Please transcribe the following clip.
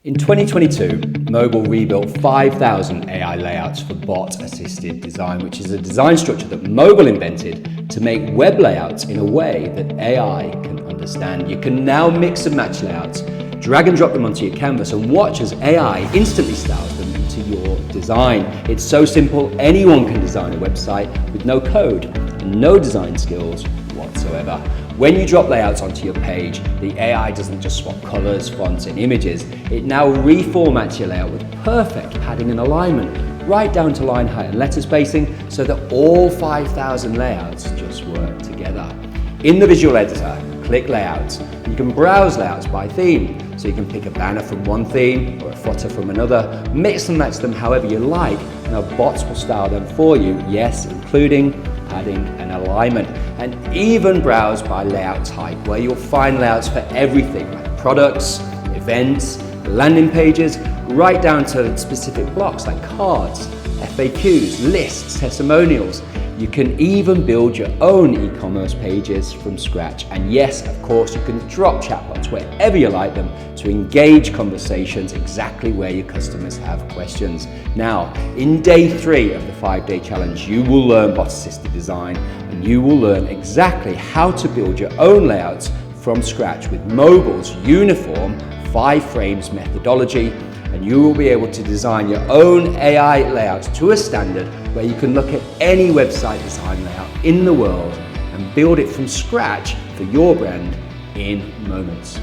In 2022, Mobile rebuilt 5,000 AI layouts for bot-assisted design, which is a design structure that Mobile invented to make web layouts in a way that AI can understand. You can now mix and match layouts, drag and drop them onto your canvas, and watch as AI instantly styles them into your design. It's so simple, anyone can design a website with no code and no design skills whatsoever. When you drop layouts onto your page, the AI doesn't just swap colors, fonts, and images. It now reformats your layout with perfect padding and alignment, right down to line height and letter spacing, so that all 5,000 layouts just work together. In the visual editor, click Layouts. You can browse layouts by theme, so you can pick a banner from one theme or a footer from another, mix and match them however you like, and our bots will style them for you, yes, including padding and alignment. And even browse by layout type, where you'll find layouts for everything like products, events, landing pages, right down to specific blocks like cards, FAQs, lists, testimonials. You can even build your own e-commerce pages from scratch. And yes, of course, you can drop chatbots wherever you like them to engage conversations exactly where your customers have questions. Now, in day 3 of the 5-day challenge, you will learn bot-assisted design, and you will learn exactly how to build your own layouts from scratch with Mobile's uniform 5 frames methodology. And you will be able to design your own AI layouts to a standard where you can look at any website design layout in the world and build it from scratch for your brand in moments.